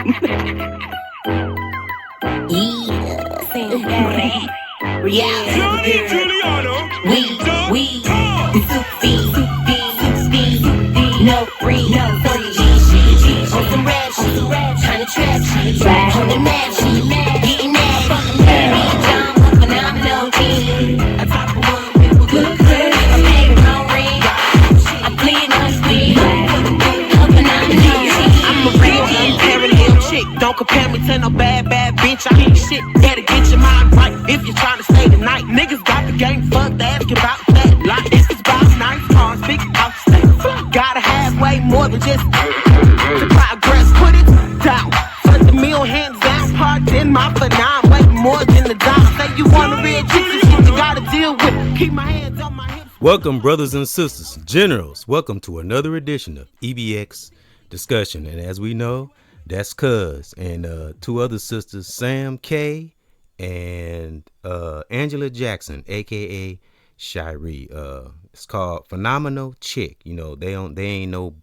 No free, no free. On some rap shit, kinda trap shit. On the map shit, getting that. I'm a phenomenal king. I top of one with good credit. I made a no ring. I'm bleeding on speed. A phenomenal king. I'm a real parallel chick. Don't compare me to no bad bitch. I ain't shit. Better get your mind right if you're trying to stay the night. Niggas got the game fucked. Asking about that life. This is about nice cars, big house. Gotta have way more than just to progress. Put it down. Put the meal hands down. Parked in my phenomenon. Way more than the dollar. Say you want a real gypsy shit you gotta deal with. Keep my hands on my hips. Welcome, brothers and sisters, generals. Welcome to another edition of EBX discussion. And as we know, that's Cuz and two other sisters, Sam K and Angela Jackson, aka Shiree. It's called Phenomenal Chick. You know, they ain't no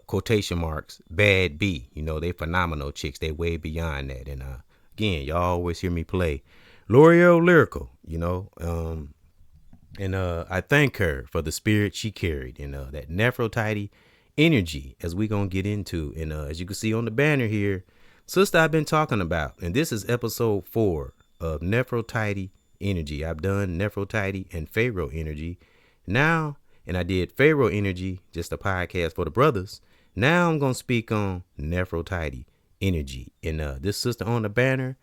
quotation marks bad B. You know, they phenomenal chicks. They way beyond that. And again, y'all always hear me play L'Oreal Lyrical, you know. And I thank her for the spirit she carried and that Nefertiti energy, as we gonna get into. And as you can see on the banner here, sister I've been talking about, and this is episode 4 of Nefertiti energy. I've done Nefertiti and Pharaoh energy now, and I did Pharaoh energy, just a podcast for the brothers. Now I'm gonna speak on Nefertiti energy. And this sister on the banner,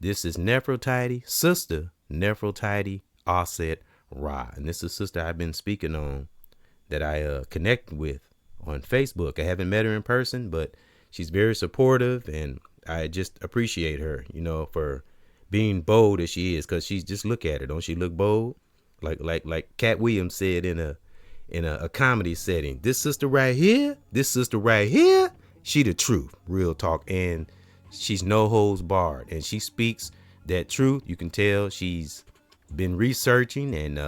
this is Nefertiti, sister Nefertiti AUSET Ra. And this is sister I've been speaking on, that I connect with on Facebook. I haven't met her in person, but she's very supportive, and I just appreciate her, you know, for being bold as she is, because she's just, look at her, don't she look bold? Like Cat Williams said in a comedy setting, this sister right here, she the truth, real talk. And she's no holds barred, and she speaks that truth. You can tell she's been researching, and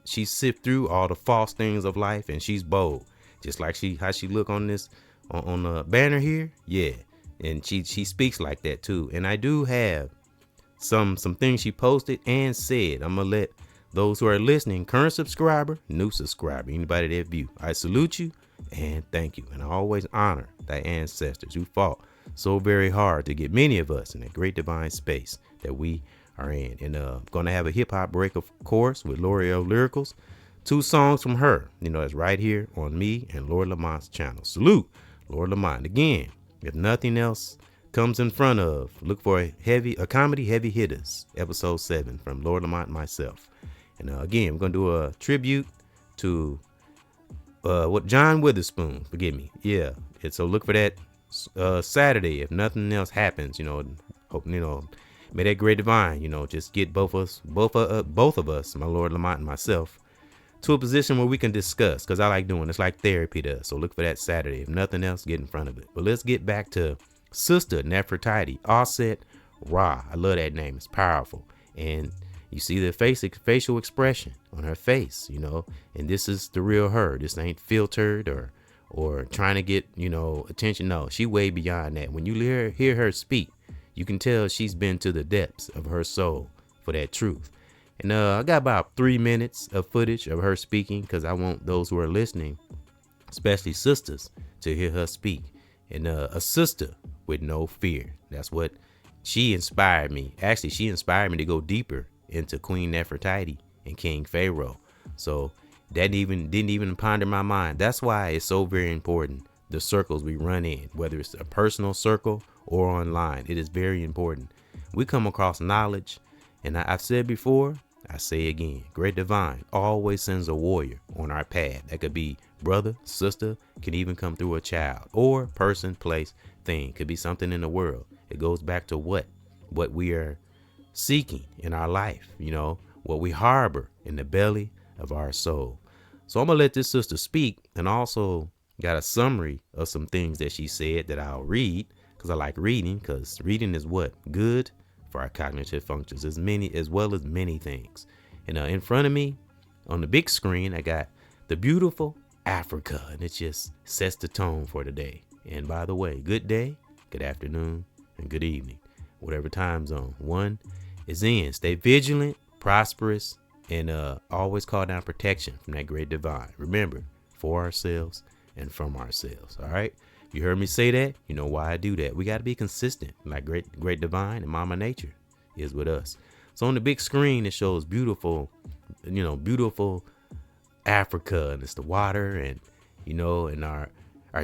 she sift through all the false things of life, and she's bold, just like how she look on this on the banner here. Yeah, and she speaks like that too. And I do have some things she posted and said. I'm gonna let those who are listening, current subscriber, new subscriber, anybody that view, I salute you and thank you. And I always honor thy ancestors who fought so very hard to get many of us in a great divine space that we are in. And I'm going to have a hip hop break, of course, with L'Oreal Lyricals. 2 songs from her, you know, it's right here on me and Lord Lamont's channel. Salute, Lord Lamont. Again, if nothing else comes in front of, look for a comedy heavy hitters, episode 7 from Lord Lamont and myself. And again, we're going to do a tribute to what John Witherspoon, forgive me. Yeah. And so look for that Saturday. If nothing else happens, you know, hope, you know, may that great divine, you know, just get both of us, my Lord Lamont and myself, to a position where we can discuss, because I like doing it's like therapy does. So look for that Saturday. If nothing else, get in front of it. But let's get back to sister Nefertiti AUSET Ra. I love that name. It's powerful. And you see the facial expression on her face, you know, and this is the real her. This ain't filtered or trying to get, you know, attention. No, she way beyond that. When you hear her speak, you can tell she's been to the depths of her soul for that truth. And I got about 3 minutes of footage of her speaking, because I want those who are listening, especially sisters, to hear her speak. And a sister with no fear. That's what she inspired me. Actually, she inspired me to go deeper into Queen Nefertiti and King Pharaoh. So that didn't even ponder my mind. That's why it's so very important, the circles we run in, whether it's a personal circle or online. It is very important. We come across knowledge, and I've said before, I say again, great divine always sends a warrior on our path. That could be brother, sister, can even come through a child, or person, place, thing. Could be something in the world. It goes back to what we are seeking in our life, you know, what we harbor in the belly of our soul. So I'm gonna let this sister speak, and also got a summary of some things that she said that I'll read, because I like reading, because reading is what good for our cognitive functions, as well as many things. And in front of me on the big screen, I got the beautiful Africa, and it just sets the tone for the day. And by the way, good day, good afternoon, and good evening, whatever time zone one is in. Stay vigilant, prosperous, and always call down protection from that great divine. Remember, for ourselves and from ourselves. All right. You heard me say that. You know why I do that. We got to be consistent, like great divine and Mama Nature is with us. So on the big screen, it shows beautiful Africa, and it's the water, and and our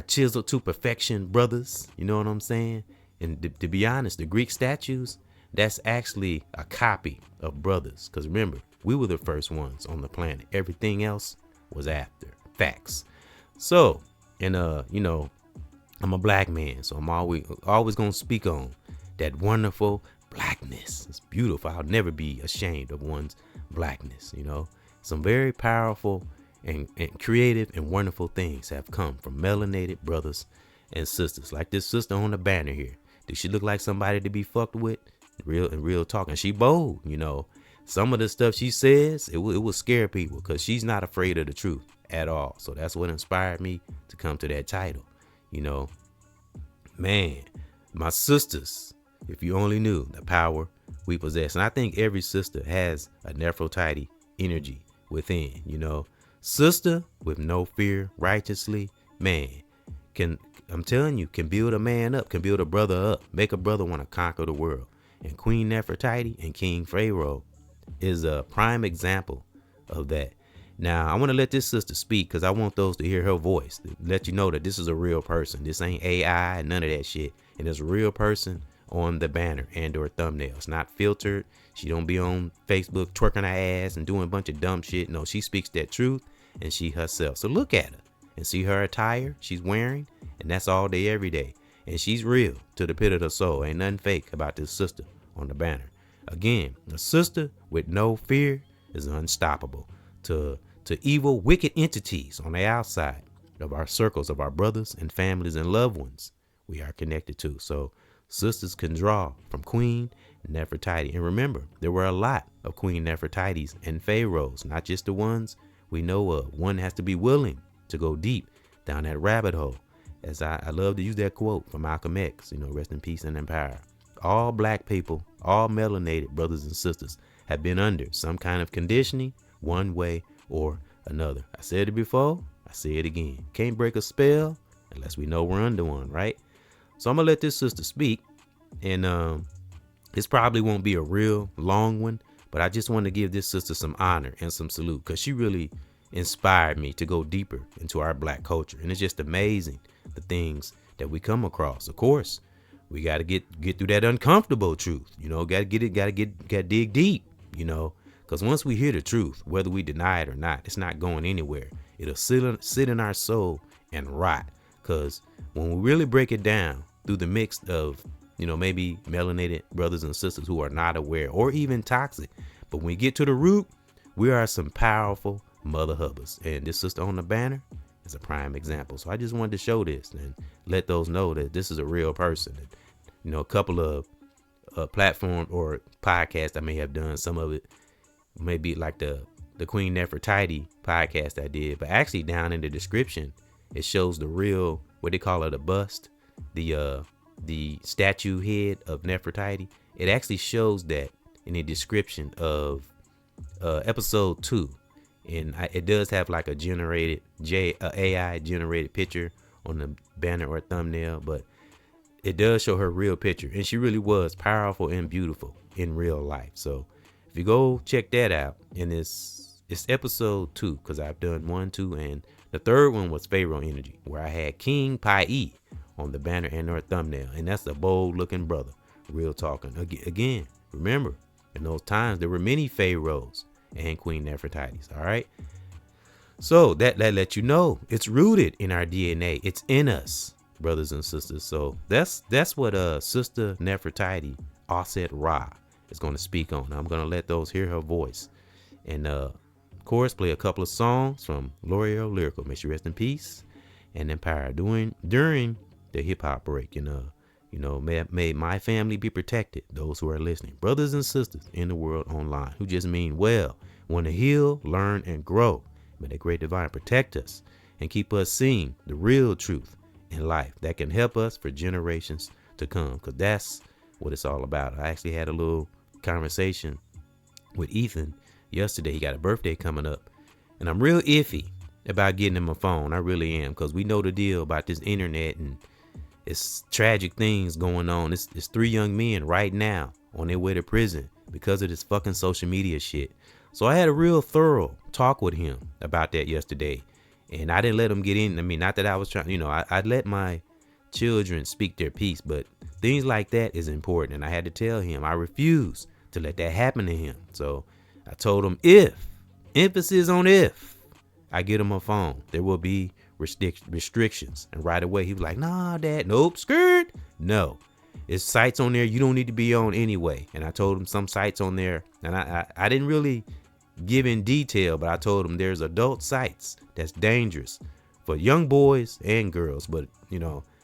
chiseled to perfection brothers. You know what I'm saying? And to be honest, the Greek statues, that's actually a copy of brothers. Because remember, we were the first ones on the planet. Everything else was after. Facts. So, and I'm a black man, so I'm always gonna speak on that wonderful blackness. It's beautiful. I'll never be ashamed of one's blackness. Some very powerful and creative and wonderful things have come from melanated brothers and sisters, like this sister on the banner here. Does she look like somebody to be fucked with? Real talk. And she bold. Some of the stuff she says, it will scare people, because she's not afraid of the truth at all. So that's what inspired me to come to that title. Man, my sisters, if you only knew the power we possess. And I think every sister has a Nefertiti energy within. Sister with no fear, righteously, man, I'm telling you, can build a man up, can build a brother up, make a brother want to conquer the world. And Queen Nefertiti and King Pharaoh is a prime example of that. Now, I want to let this sister speak, because I want those to hear her voice, to let you know that this is a real person. This ain't AI and none of that shit. And there's a real person on the banner and or thumbnail. It's not filtered. She don't be on Facebook twerking her ass and doing a bunch of dumb shit. No, she speaks that truth, and she herself. So look at her and see her attire she's wearing, and that's all day, every day. And she's real to the pit of the soul. Ain't nothing fake about this sister on the banner. Again, a sister with no fear is unstoppable to evil, wicked entities on the outside of our circles, of our brothers and families and loved ones we are connected to. So sisters can draw from Queen Nefertiti. And remember, there were a lot of Queen Nefertitis and pharaohs, not just the ones we know of. One has to be willing to go deep down that rabbit hole. As I love to use that quote from Malcolm X, rest in peace and in power. All black people, all melanated brothers and sisters have been under some kind of conditioning, one way or another. I said it before, I say it again. Can't break a spell unless we know we're under one, right? So I'm gonna let this sister speak, and this probably won't be a real long one, but I just want to give this sister some honor and some salute, because she really inspired me to go deeper into our black culture. And it's just amazing the things that we come across. Of course, we got to get through that uncomfortable truth. Got to dig deep, because once we hear the truth, whether we deny it or not, it's not going anywhere. It'll sit in our soul and rot. Because when we really break it down through the mix of, maybe melanated brothers and sisters who are not aware or even toxic, but when we get to the root, we are some powerful mother hubbers. And this sister on the banner is a prime example. So I just wanted to show this and let those know that this is a real person. And, a couple of platform or podcasts I may have done, some of it maybe like the Queen Nefertiti podcast I did, but actually down in the description, it shows the real, what they call it, a bust, the statue head of Nefertiti. It actually shows that in the description of episode 2. And it does have like a AI generated picture on the banner or thumbnail, but it does show her real picture. And she really was powerful and beautiful in real life. So if you go check that out, and it's episode 2, because I've done 1, 2, and the third one was Pharaoh Energy, where I had King Pai on the banner and our thumbnail. And that's a bold looking brother. Real talking. Again, remember, in those times, there were many pharaohs and Queen Nefertitis. All right. So that lets you know it's rooted in our DNA. It's in us, brothers and sisters. So that's what Sister Nefertiti, AUSET Ra, is going to speak on. I'm going to let those hear her voice. And of course, play a couple of songs from L'Oreal Lyrical. May she rest in peace and in power during the hip hop break. And may my family be protected. Those who are listening, brothers and sisters in the world online, who just mean well, want to heal, learn, and grow. May the great divine protect us and keep us seeing the real truth in life that can help us for generations to come, because that's what it's all about. I actually had a little conversation with Ethan yesterday. He got a birthday coming up, and I'm real iffy about getting him a phone. I really am, because we know the deal about this internet, and it's tragic things going on. It's 3 young men right now on their way to prison because of this fucking social media shit. So I had a real thorough talk with him about that yesterday, and I didn't let him get in. I mean, not that I was trying, I let my children speak their piece, but things like that is important, and I had to tell him I refuse to let that happen to him. So I told him, emphasis on if I get him a phone, there will be restrictions. And right away he was like, nah, Dad, nope, skirt, no, it's sites on there you don't need to be on anyway. And I told him some sites on there, and I didn't really give in detail, but I told him there's adult sites that's dangerous for young boys and girls, but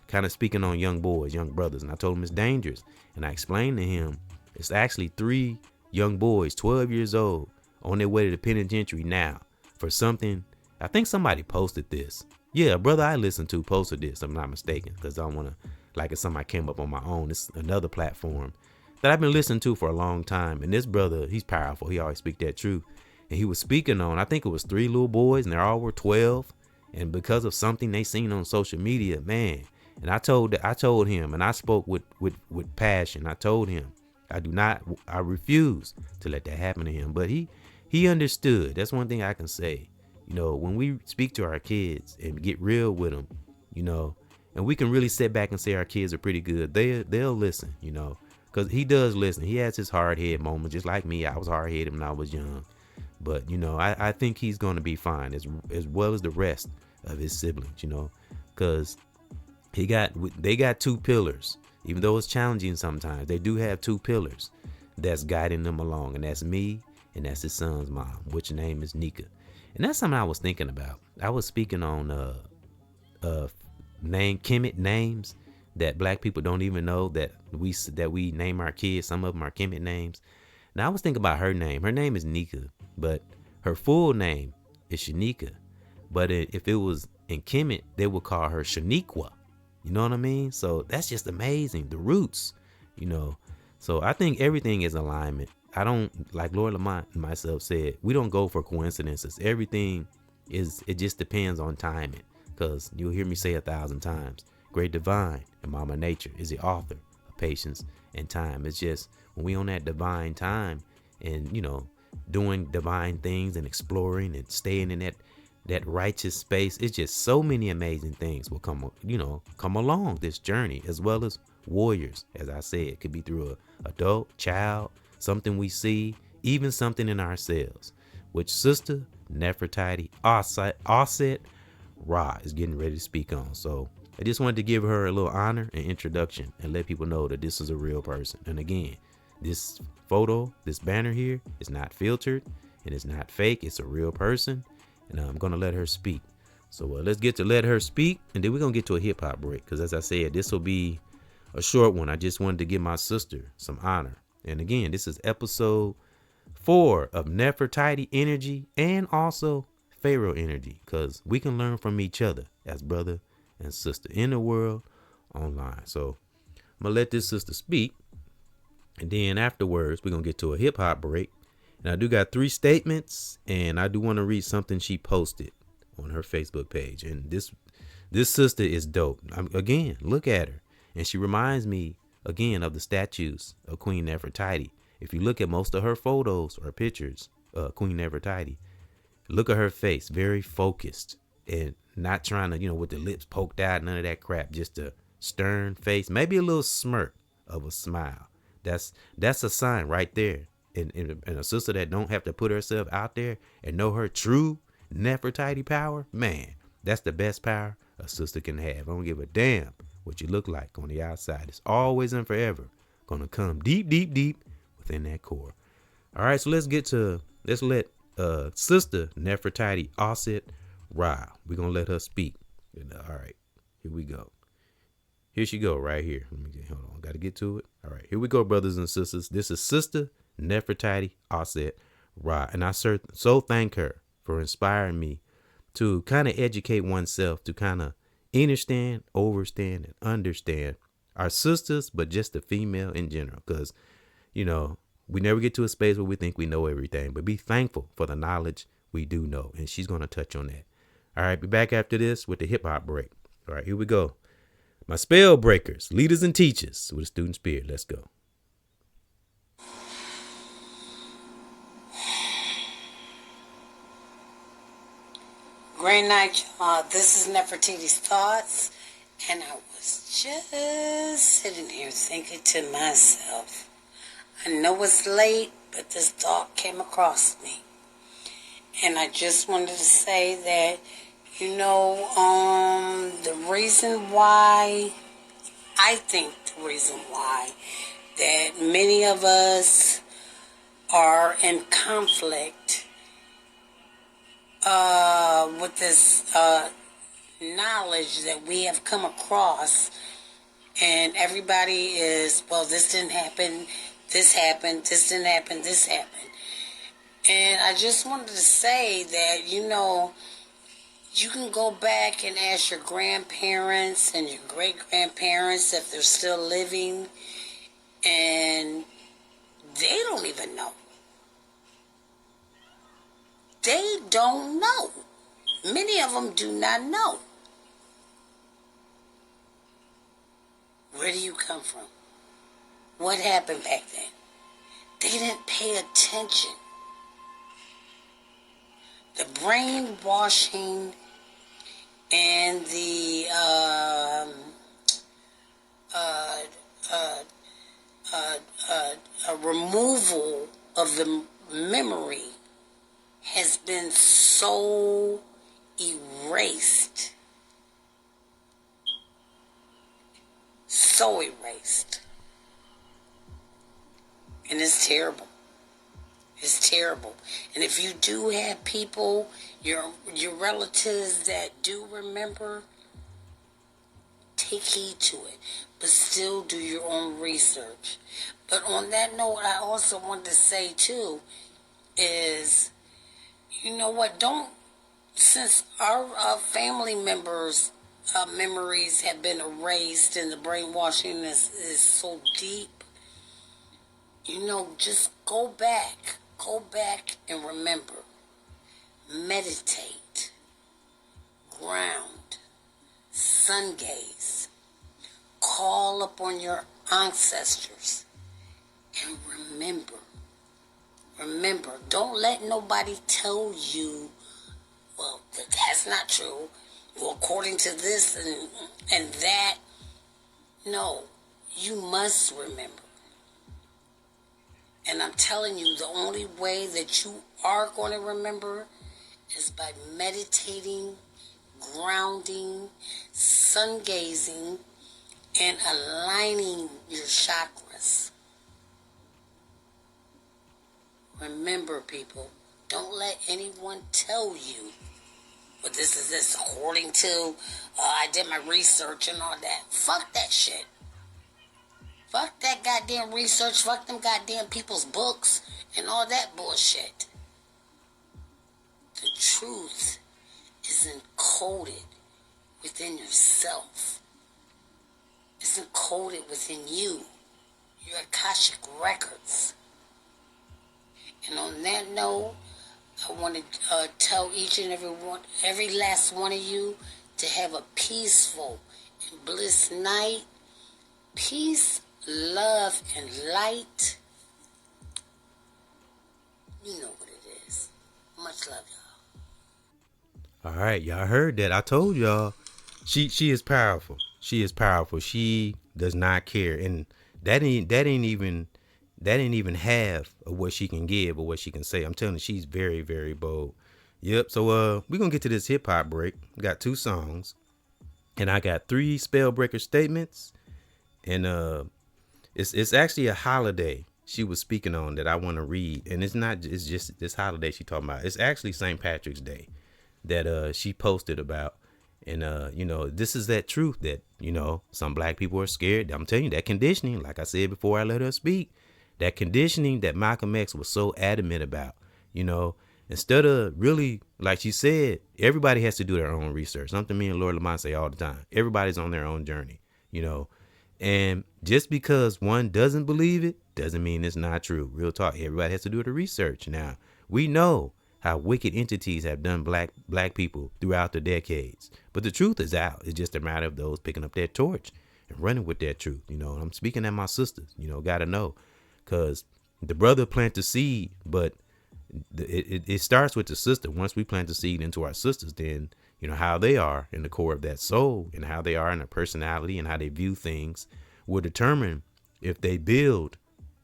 kind of speaking on young boys, young brothers. And I told him it's dangerous, and I explained to him it's actually 3 young boys 12 years old on their way to the penitentiary now for something. I think somebody posted this. Yeah, a brother I listened to posted this, if I'm not mistaken, because I don't want to, like it's something I came up on my own. It's another platform that I've been listening to for a long time. And this brother, he's powerful. He always speak that truth. And he was speaking on, I think it was 3 little boys, and they all were 12. And because of something they seen on social media, man. And I told him, and I spoke with passion. I told him, I refuse to let that happen to him. But he understood. That's one thing I can say. When we speak to our kids and get real with them, and we can really sit back and say our kids are pretty good, they'll listen, because he does listen. He has his hard head moments, just like me. I was hard headed when I was young, but I think he's going to be fine as well as the rest of his siblings, because they got 2 pillars. Even though it's challenging sometimes, they do have 2 pillars that's guiding them along, and that's me, and that's his son's mom, which name is Nika. And that's something I was thinking about. I was speaking on Kemet names that black people don't even know that we name our kids. Some of them are Kemet names. Now I was thinking about her name. Her name is Nika, but her full name is Shanika. But if it was in Kemet, they would call her Shaniqua. You know what I mean? So that's just amazing. The roots, So I think everything is alignment. I don't, like Lord Lamont and myself said, we don't go for coincidences. Everything it just depends on timing. Because you'll hear me say 1,000 times, Great Divine and Mama Nature is the author of patience and time. It's just when we on that divine time and, doing divine things and exploring and staying in that righteous space, it's just so many amazing things will come along this journey, as well as warriors. As I said, it could be through a adult, child, something we see, even something in ourselves, which Sister Nefertiti AUSET Ra is getting ready to speak on. So I just wanted to give her a little honor and introduction and let people know that this is a real person. And again, this photo, this banner here is not filtered and it's not fake. It's a real person, and I'm going to let her speak. So let's get to let her speak, and then we're going to get to a hip hop break. Because as I said, this will be a short one. I just wanted to give my sister some honor. And again, this is episode 4 of Nefertiti energy and also Pharaoh energy, because we can learn from each other as brother and sister in the world, online. So I'm going to let this sister speak. And then afterwards, we're going to get to a hip hop break. And I do got 3 statements, and I do want to read something she posted on her Facebook page. And this sister is dope. Again, look at her. And she reminds me, again, of the statues of Queen Nefertiti. If you look at most of her photos or pictures, Queen Nefertiti, look at her face, very focused and not trying to, with the lips poked out, none of that crap, just a stern face, maybe a little smirk of a smile. That's a sign right there. And a sister that don't have to put herself out there and know her true Nefertiti power, man, that's the best power a sister can have. I don't give a damn what you look like on the outside. It's always and forever gonna come deep, deep, deep within that core. All right, so let's let Sister Nefertiti AUSET Ra. We're gonna let her speak. All right, here we go. Here she go right here. Hold on, gotta get to it. All right, here we go, brothers and sisters. This is Sister Nefertiti AUSET Ra, and I so thank her for inspiring me to kind of educate oneself, to kind of understand, and understand our sisters, but just the female in general. Because, we never get to a space where we think we know everything, but be thankful for the knowledge we do know. And she's going to touch on that. All right, be back after this with the hip hop break. All right, here we go. My Spellbreakers, leaders and teachers with a student spirit. Let's go. Great night, y'all. This is Nefertiti's Thoughts, and I was just sitting here thinking to myself, I know it's late, but this thought came across me. And I just wanted to say that, the reason why that many of us are in conflict with this knowledge that we have come across, and everybody is, well, this didn't happen, this happened, this didn't happen, this happened. And I just wanted to say that, you can go back and ask your grandparents and your great-grandparents if they're still living, and they don't even know. They don't know. Many of them do not know. Where do you come from? What happened back then? They didn't pay attention. The brainwashing and the removal of the memory has been so erased. So erased. And it's terrible. It's terrible. And if you do have people, your relatives that do remember, take heed to it. But still do your own research. But on that note, I also want to say too, is, you know what, since our family members' memories have been erased and the brainwashing is so deep, just go back and remember. Meditate, ground, sun gaze, call upon your ancestors, and remember, don't let nobody tell you, well, that's not true, well, according to this and that. No, you must remember. And I'm telling you, the only way that you are going to remember is by meditating, grounding, sun gazing, and aligning your chakras. Remember, people, don't let anyone tell you, but this is this according to, I did my research and all that. Fuck that shit. Fuck that goddamn research. Fuck them goddamn people's books and all that bullshit. The truth is encoded within yourself. It's encoded within you. Your Akashic records. And on that note, I want to tell each and every last one of you to have a peaceful and bliss night. Peace, love, and light. You know what it is. Much love, y'all. All right, y'all heard that. I told y'all, she is powerful. She is powerful. She does not care, and that ain't even half of what she can give or what she can say. I'm telling you, she's very, very bold. Yep. So we're gonna get to this hip hop break. We got 2 songs, and I got 3 Spellbreaker statements, and it's actually a holiday she was speaking on that I want to read, and it's just this holiday she talking about. It's actually St. Patrick's Day that she posted about. And, this is that truth that, some black people are scared. I'm telling you, that conditioning, like I said before I let her speak, that conditioning that Malcolm X was so adamant about, instead of really, like she said, everybody has to do their own research. Something me and Lord Lamont say all the time. Everybody's on their own journey, And just because one doesn't believe it doesn't mean it's not true. Real talk. Everybody has to do the research. Now, we know how wicked entities have done black people throughout the decades. But the truth is out. It's just a matter of those picking up that torch and running with that truth. I'm speaking at my sisters, got to know. Because the brother plant the seed, but it starts with the sister. Once we plant the seed into our sisters, then how they are in the core of that soul and how they are in their personality and how they view things will determine if they build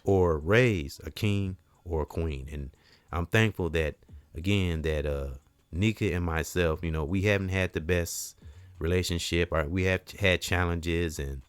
or raise a king or a queen. And I'm thankful that, again, that Nika and myself, we haven't had the best relationship, or we have had challenges, and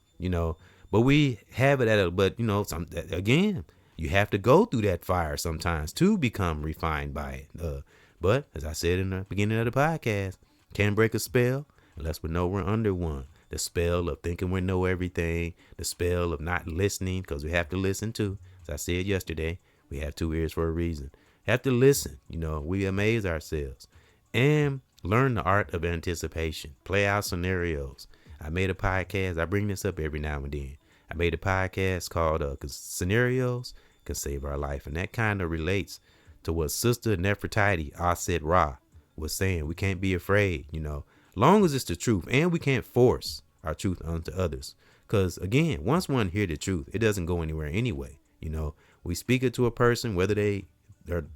but we have it again, you have to go through that fire sometimes to become refined by it. But as I said in the beginning of the podcast, can't break a spell unless we know we're under one. The spell of thinking we know everything, the spell of not listening, because we have to listen too. As I said yesterday, we have 2 ears for a reason. Have to listen. We amaze ourselves and learn the art of anticipation. Play out scenarios. I made a podcast. I bring this up every now and then. I made a podcast called Scenarios Can Save Our Life. And that kind of relates to what Sister Nefertiti, AUSET Ra, was saying. We can't be afraid, long as it's the truth, and we can't force our truth onto others. Because again, once one hear the truth, it doesn't go anywhere anyway. We speak it to a person, whether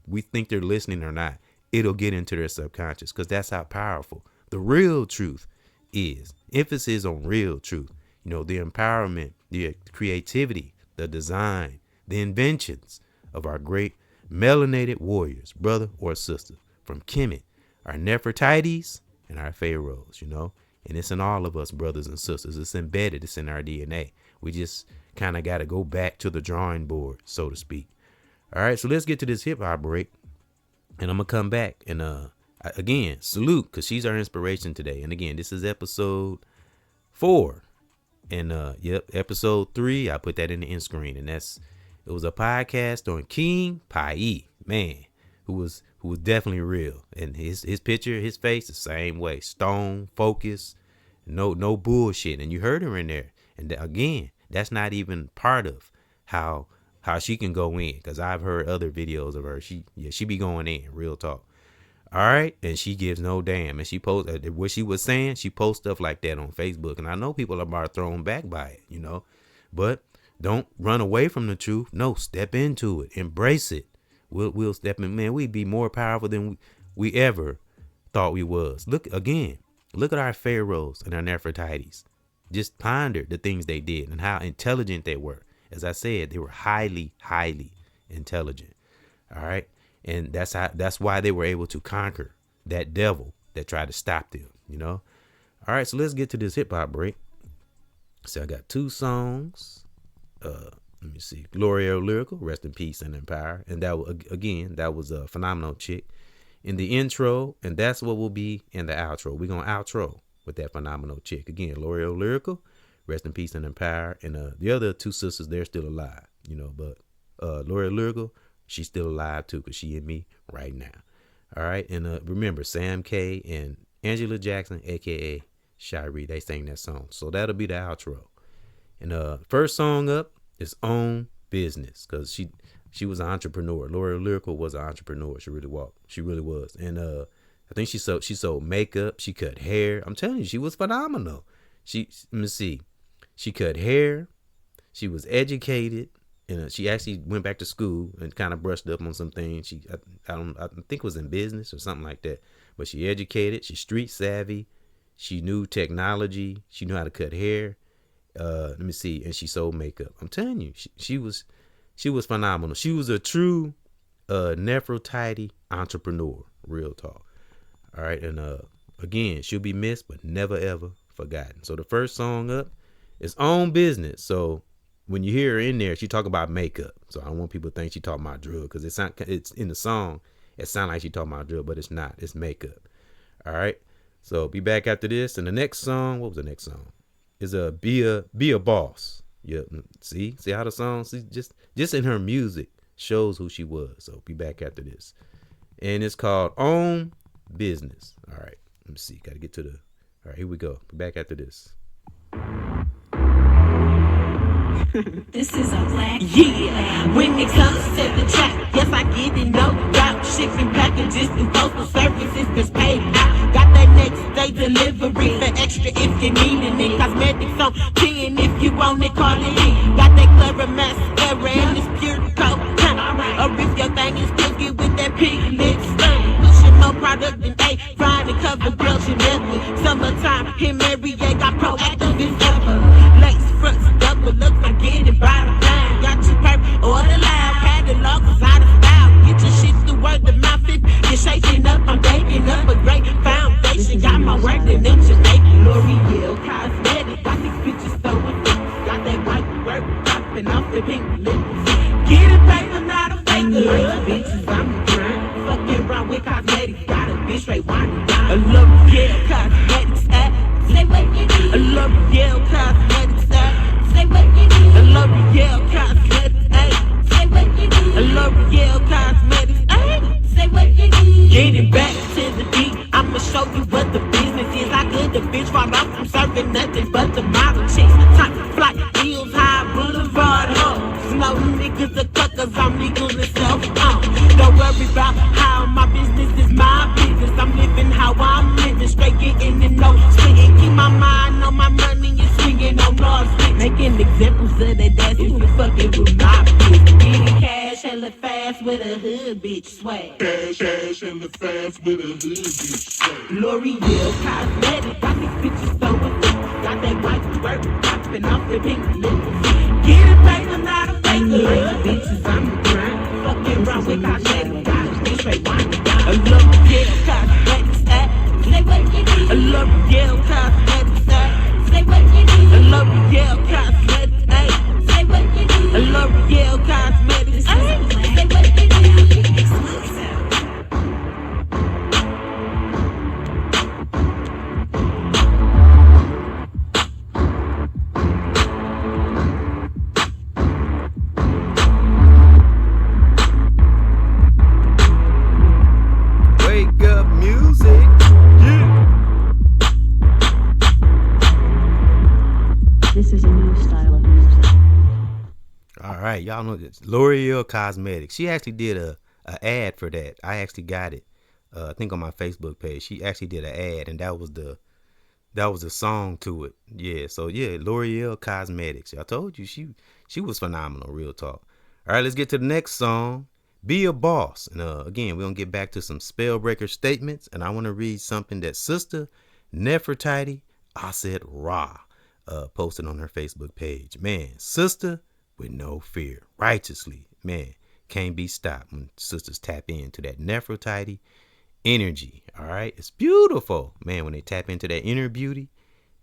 we think they're listening or not, it'll get into their subconscious, because that's how powerful the real truth is. Emphasis on real truth. The empowerment, the creativity, the design, the inventions of our great melanated warriors, brother or sister, from Kemet, our Nefertitis, and our pharaohs, and it's in all of us, brothers and sisters. It's embedded. It's in our DNA. We just kind of got to go back to the drawing board, so to speak. All right, so let's get to this hip hop break, and I'm gonna come back and again salute, because she's our inspiration today. And again, this is episode 4, and episode 3. I put that in the end screen, and it was a podcast on King Pai, man, who was definitely real. And his picture, his face, the same way, stone, focus, no bullshit. And you heard her in there. And again, that's not even part of how she can go in, because I've heard other videos of her. She be going in, real talk. All right, and she gives no damn. And she posts what she was saying. She posts stuff like that on Facebook, and I know people are about thrown back by it, but don't run away from the truth. No, step into it, embrace it. We'll step in, man. We'd be more powerful than we ever thought we was. Look at our pharaohs and our Nefertitis. Just ponder the things they did and how intelligent they were. As I said, they were highly, highly intelligent. All right. And that's why they were able to conquer that devil that tried to stop them, All right. So let's get to this hip hop break. So I got 2 songs. Let me see. Gloria Lyrical, rest in peace and in power. And that was a phenomenal chick in the intro, and that's what will be in the outro. We're gonna outro with that phenomenal chick again. Gloria Lyrical, rest in peace and in power. And the other 2 sisters, they're still alive, But Gloria Lyrical, she's still alive too, because she and me right now. All right. And remember, Sam K and Angela Jackson, aka Shiree, they sang that song. So that'll be the outro. And first song up is Own Business, because she was an entrepreneur. Gloria Lyrical was an entrepreneur. She really was. And I think she sold makeup. She cut hair. I'm telling you, she was phenomenal. Let me see. She cut hair. She was educated. And she actually went back to school and kind of brushed up on some things. I think it was in business or something like that. But she educated. She's street savvy. She knew technology. She knew how to cut hair. Let me see. And she sold makeup. I'm telling you, she was phenomenal. She was a true Nefertiti entrepreneur. Real talk. All right. And again, she'll be missed, but never, ever forgotten. So the first song up is Own Business. So when you hear her in there, she talk about makeup. So I don't want people to think she talking about drug, because it's in the song. It sounds like she talking about drug, but it's not. It's makeup. All right. So be back after this. And the next song, what was the next song? Is Be a Boss. Yeah. See how the song, just in her music shows who she was. So be back after this. And it's called Own Business. All right. Let me see. Got to get to all right, here we go. Be back after this. This is a black. Yeah, when it comes to the track, yes, I get it, no doubt. Shipping packages through postal services that's paid out. Got that next day delivery for extra if you need it. Cosmetics on 10 if you want it, call it in. Got that clever mascara and it's pure coat. Or if your thing is cookie with that pink lip stain. Pushing more product than A, frying and cover girls genetically. Summertime, him every day got proactive as ever. Lace fronts, double looks, I'm getting by the line. Got you purple or the loud catalog is out of style. Get your shit through word of mouth if you're shaking up. I'm baking up a great foundation. Got my work in them Jamaican L'Oreal cosmetic. Got these bitches so addicted. Got that white work popping off the pink lips. Get it, baby, not a faker. Like bitches, I'm the grind. Fucking around with cosmetics. Got a bitch straight whining down. I love yeah, cosmetics. Say what you need. I love yeah, cosmetics. Say what you need. I love yeah, cosmetics. Say what you need. I love yeah, cosmetics. Say what you need. Getting back to the beat. I'ma show you what the business is. I could the bitch fall off from serving nothing but the model chicks. Top flight, heels high, boulevard hoes. No niggas are cuckers, I'm legal and self-owned. Don't worry about how my business is my business. I'm living how I'm living, straight getting and no splitting. Keep my mind on my money and swinging on North Street. Making examples of that ass if you fucking with my bitch. Getting cash hella fast with a hood bitch swag. Cash hella fast with a hood bitch swag. L'Oreal cosmetics, got these bitches so addicted. Got that white work popping off the pink lips. Get it, baby, not a faker. Like bitches, I'm the grind. Fucking around with cosmetics, got a bitch straight whining down. I love yeah, cosmetics. Say what you need. I love yeah, cosmetics. Say what you need. I love yeah, cosmetics. Say what you need. I love yeah, cosmetics. Say what you need. Exclusive. Wake up music. Yeah. This is a new style of music. All right, y'all know this. L'Oreal Cosmetics. She actually did a ad for that. I actually got it. I think on my Facebook page. She actually did an ad, and that was the song to it. Yeah, so yeah, L'Oreal Cosmetics. I told you she was phenomenal, real talk. All right, let's get to the next song. Be a Boss. And again, we're gonna get back to some Spellbreaker statements, and I want to read something that Sister Nefertiti AUSET Ra posted on her Facebook page. Man, sister with no fear, righteously, man, can't be stopped when sisters tap into that Nefertiti energy. All right, it's beautiful, man, when they tap into that inner beauty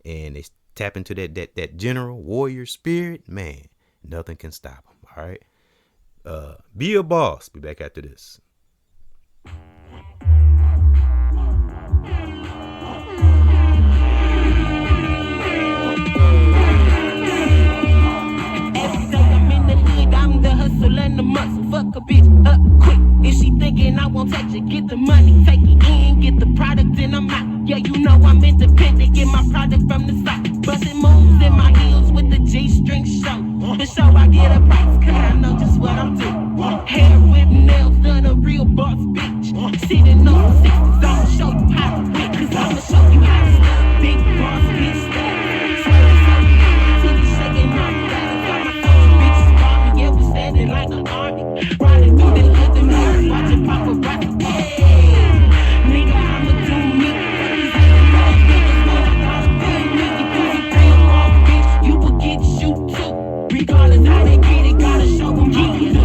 and they tap into that general warrior spirit, man, nothing can stop them. All right, be a boss. Be back after this. Every day I'm in the hood, I'm the hustle and the muscle. Fuck a bitch up quick. If she thinking I won't touch it, get the money, take it in, get the product, and I'm out. Yeah, you know I'm independent, get my product from the south. Bustin' moves in my heels with the G-string show. The show I get a price, cause I know just what I'm doing. Hair whip, nails done, a real boss bitch. Sitting on 60s, I'ma show you how to whip, cause I'ma show you how to style. Big boss bitch style. Sweating so good, titties shaking on the battles. All my bitches call me, yeah, we standing like an army. Riding through the hood, the mirrors, watching paparazzi. Hey, nigga, I'ma do me. These other bad niggas know I gotta be me. If you a real boss bitch, you will get you too. Regardless how they get it, gotta show them yeah.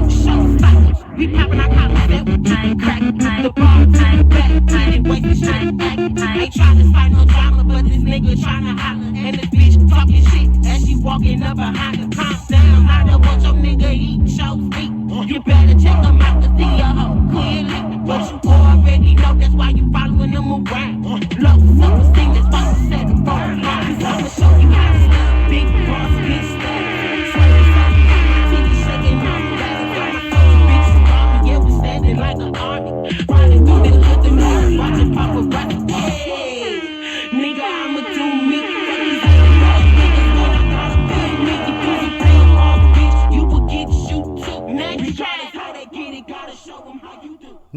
Show style. We poppin' our collars, that we keep crack. The bar to the back, getting wasted straight back. Ain't tryna fight no drama, but this nigga tryna holler. And this bitch talking shit as she walking up behind her. Calm down, I don't want your nigga eating shows feet. You better check them out to see a hoe clearly. But you already know that's why you following them around. Low self-esteem, that's why you set the bar. Cause I'ma show you how to style. Big boss, big style. Sweating so good, titties shaking on the battles. All my bitches call me, yeah, we standing like an army. Riding through the hood, the mirrors, watching paparazzi. Hey, nigga, I'ma do me. Fuck these other bad niggas, know I gotta be me.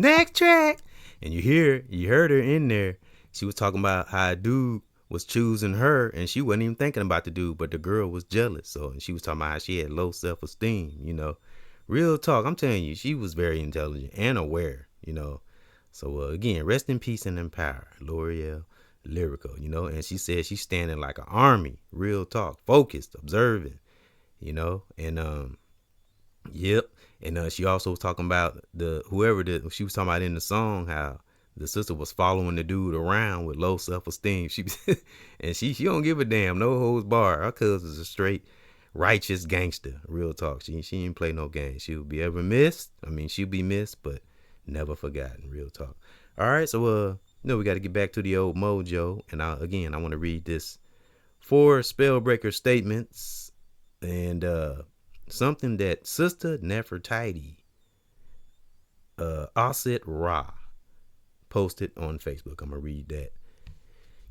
next track. And you heard her in there. She was talking about how a dude was choosing her and she wasn't even thinking about the dude, but the girl was jealous. So, and she was talking about how she had low self-esteem, real talk. I'm telling you, she was very intelligent and aware, So, again, rest in peace and in power, L'Oreal Lyrical, and she said she's standing like an army, real talk, focused, observing, and, yep. And she also was talking about she was talking about in the song how the sister was following the dude around with low self-esteem. She don't give a damn, no holds bar. Her cousin's a straight righteous gangster, real talk. She ain't play no games. She'll be ever missed. I mean, she'll be missed, but never forgotten, real talk. All right, so we got to get back to the old mojo, and I want to read this 4 Spellbreaker statements and something that Sister Nefertiti, AUSET Ra, posted on Facebook. I'm gonna read that.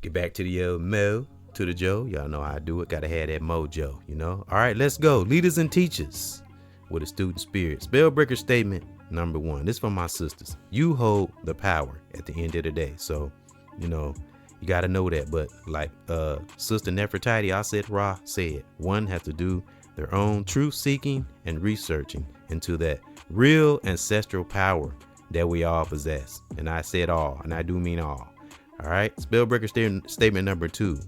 Get back to the Mo, to the Joe. Y'all know how I do it. Gotta have that mojo, All right, let's go. Leaders and teachers with a student spirit. Spellbreaker statement number 1. This for my sisters. You hold the power at the end of the day. So, you gotta know that. But like Sister Nefertiti, AUSET Ra said, one has to do their own truth seeking and researching into that real ancestral power that we all possess. And I said all, and I do mean all. All right. Spellbreaker statement number 2.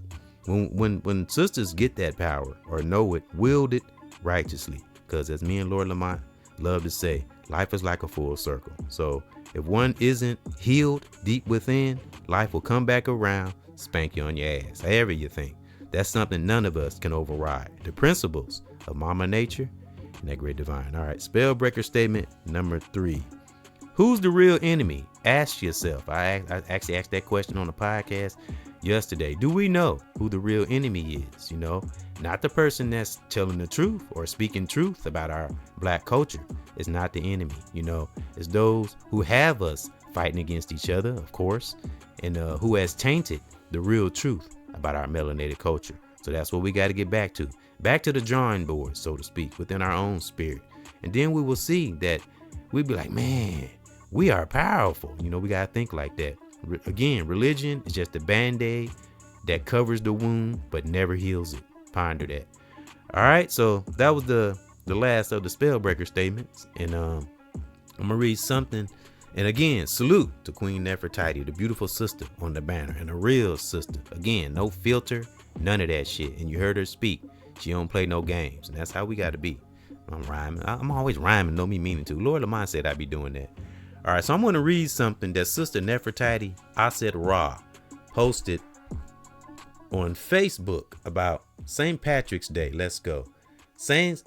When sisters get that power or know it, wield it righteously. Because as me and Lord Lamont love to say, life is like a full circle. So if one isn't healed deep within, life will come back around, spank you on your ass, however you think. That's something none of us can override. The principles of Mama Nature and that great divine. All right. Spellbreaker statement number 3. Who's the real enemy? Ask yourself. I actually asked that question on the podcast yesterday. Do we know who the real enemy is? Not the person that's telling the truth or speaking truth about our black culture. It's not the enemy. It's those who have us fighting against each other, of course, and who has tainted the real truth about our melanated culture. So that's what we got to get back to the drawing board, so to speak, within our own spirit. And then we will see that we'd be like, man, we are powerful. We got to think like that. Again, religion is just a band-aid that covers the wound, but never heals it. Ponder that. All right. So that was the last of the Spellbreaker statements. And I'm going to read something. And again, salute to Queen Nefertiti, the beautiful sister on the banner, and a real sister. Again, no filter, none of that shit. And you heard her speak. She don't play no games. And that's how we got to be. I'm rhyming. I'm always rhyming, no me meaning to. Lord Lamont said I'd be doing that. All right, so I'm going to read something that Sister Nefertiti, AUSET Ra, posted on Facebook about St. Patrick's Day. Let's go. Saint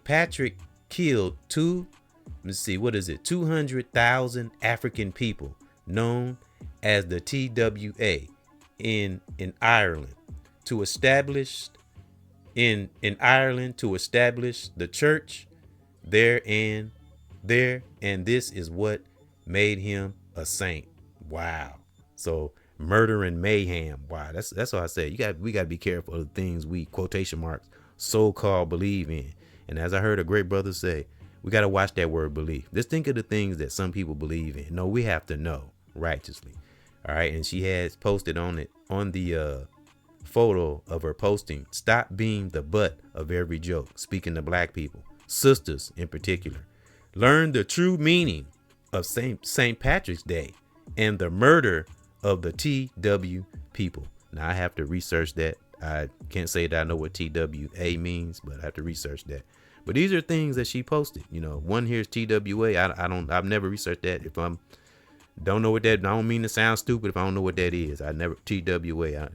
Patrick killed 200,000 African people known as the TWA in Ireland to establish the church there, and this is what made him a saint. Wow. So murder and mayhem. Wow. That's what I say. We got to be careful of the things we, quotation marks, so-called believe in. And as I heard a great brother say, we got to watch that word belief. Just think of the things that some people believe in. No, we have to know righteously. All right. And she has posted on the photo of her posting, stop being the butt of every joke, speaking to black people, sisters in particular. Learn the true meaning of St. Patrick's Day and the murder of the TW people. Now I have to research that. I can't say that I know what TWA means, but I have to research that. But these are things that she posted. One here is TWA. I've never researched that. If don't know what that, I don't mean to sound stupid if I don't know what that is. I never TWA.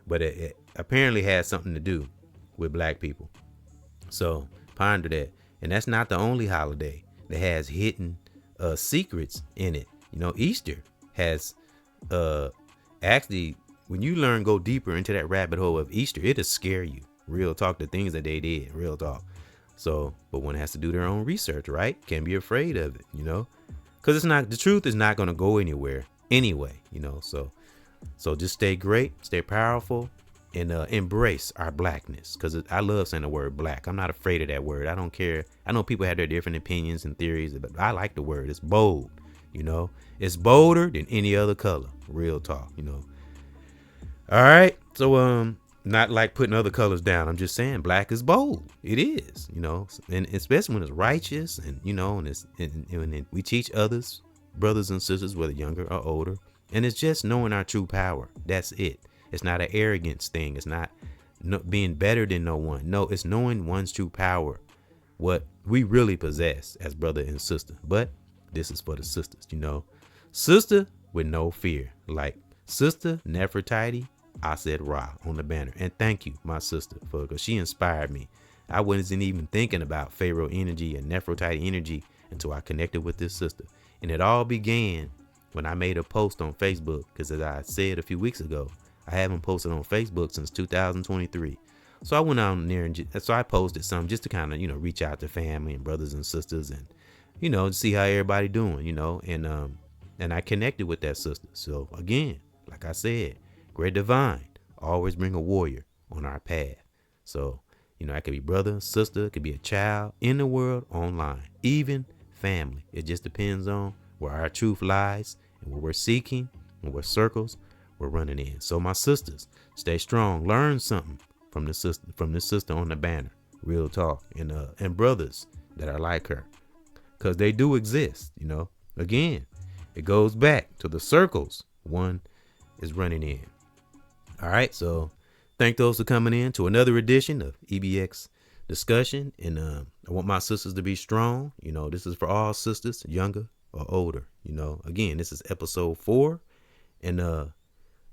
But it apparently has something to do with black people. So ponder that. And that's not the only holiday that has hidden secrets in it. Easter has actually, when you go deeper into that rabbit hole of Easter, it'll scare you. Real talk, the things that they did, real talk. So, but one has to do their own research, right? Can't be afraid of it, because the truth is not going to go anywhere anyway, So just stay great, stay powerful, and embrace our blackness, because I love saying the word black. I'm not afraid of that word. I don't care. I know people have their different opinions and theories, but I like the word. It's bold, you know. It's bolder than any other color. Real talk, you know. All right. So not like putting other colors down. I'm just saying black is bold. It is, you know, and especially when it's righteous, and you know, and we teach others, brothers and sisters, whether younger or older, and it's just knowing our true power. That's it. It's not an arrogance thing. It's not being better than no one. No, it's knowing one's true power, what we really possess as brother and sister. But this is for the sisters, you know, sister with no fear, like Sister Nefertiti, AUSET on the banner. And thank you, my sister, because she inspired me. I wasn't even thinking about Pharaoh energy and Nefertiti energy until I connected with this sister. And it all began when I made a post on Facebook, because as I said a few weeks ago, I haven't posted on Facebook since 2023. So I went on there and so I posted something just to kind of, you know, reach out to family and brothers and sisters, and, you know, see how everybody doing, you know, and I connected with that sister. So again, like I said, great divine always bring a warrior on our path. So, you know, I could be brother, sister, it could be a child in the world, online, even family. It just depends on where our truth lies and what we're seeking and what circles we're running in. So my sisters, stay strong. Learn something from this sister on the banner. Real talk. And brothers that are like her, because they do exist. You know, again, it goes back to the circles one is running in. All right, so thank those for coming in to another edition of EBX discussion. And I want my sisters to be strong. You know, this is for all sisters, younger or older. You know, again, this is episode 4, and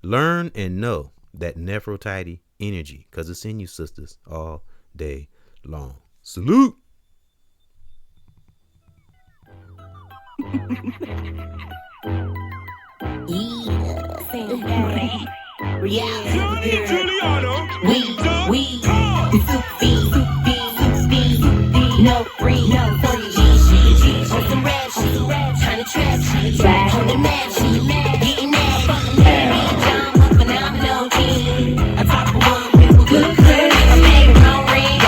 learn and know that Nefertiti energy, because it's in you, sisters, all day long. Salute. No free, no 30 G, on some rap shit, trying to trap shit, on the map shit, getting that fucking John, a phenomenal team. I talk for one with good credit, I'm making wrong ring,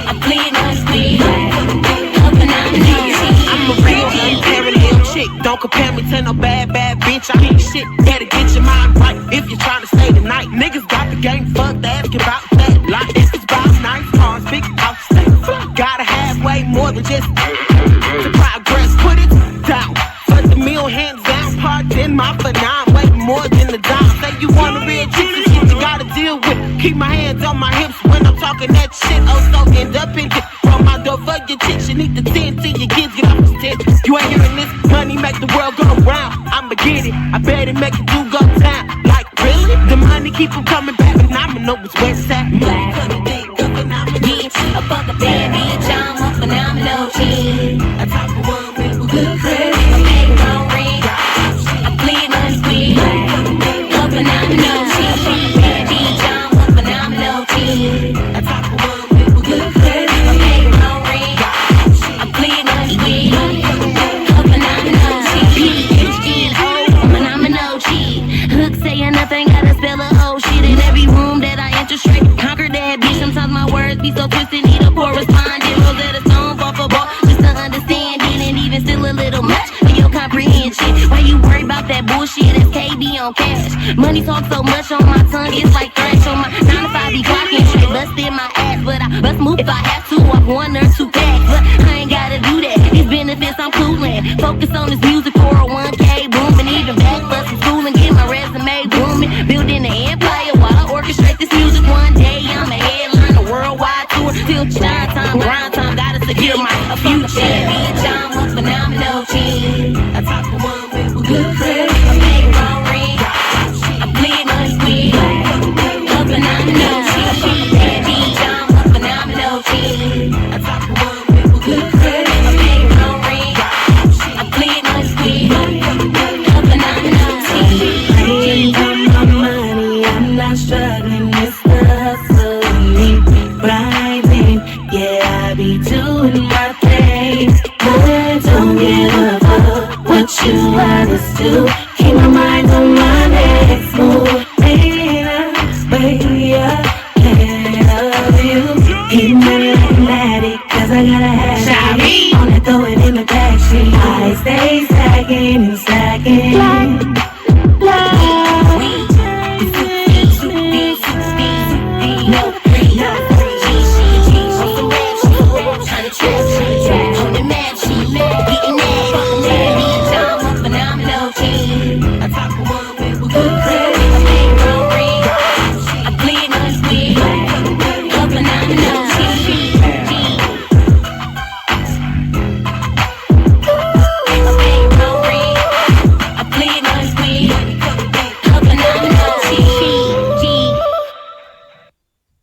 I'm bleeding unclean, a phenomenal team. I'm a real unparalleled chick, don't compare me to no bad bitch. I need shit, better get your mind right if you're trying to stay the night. Niggas got the game fucked, asking about that. Like if it's about nice cars, big house, stay fly. Gotta have way more than just the progress. Put it down, put the meal hands down. Parts in my phenomenon, way more than the dime. Say you want a real chick, this shit you gotta deal with. Keep my hands on my hips when I'm talking that shit. Oh, so end up in it. From my door for your chicks, you need the 10 till your kids get off the step. You ain't hearing this, money make the world go round. I'ma get it, I bet it make it do go down. Like really? The money keep on coming back, and I'ma know it's west side. Black, yeah, a fucking bad bitch, I'm a phenomenal team. I talk for one with good credit, I'm making wrong ring, I'm bleeding unclean, a phenomenal team. Bad bitch, I'm a phenomenal team. I talk for one with good credit, I'm making wrong ring, I'm bleeding unclean, a phenomenal team. Phenomenal team. Hook saying nothing, gotta spell a whole shit in every room that I enter straight. Conquer that bitch, sometimes my words be so twisted, need a correspondent. Rosetta Stone, off a ball, just to understand it, and even still a little much for your comprehension. Why you worry about that bullshit? That's KB on cash. Money talk so much on my tongue, it's like thresh on my 9 to 5 be clocking straight, busting my ass, but I bust move if I have to. I'm 1 or 2 packs, but I ain't gotta do that. These benefits I'm cooling, focus on this music for a 1K booming, even back for some school and get my resume booming, building an empire while I orchestrate this music. One day I'm a headline, a worldwide tour, till shine time, grind time, gotta secure my future. Bitch, I'm a phenomenal team. I talk for one with good credit, I'm making wrong ring, I'm bleeding unclean, a phenomenal team. Bad bitch, I'm a phenomenal team. I talk for one with good credit, I'm making wrong ring, I'm bleeding unclean, Getting money like an addict, cause I gotta have it. Wanna throw it in the backseat. I stay stacking and stacking.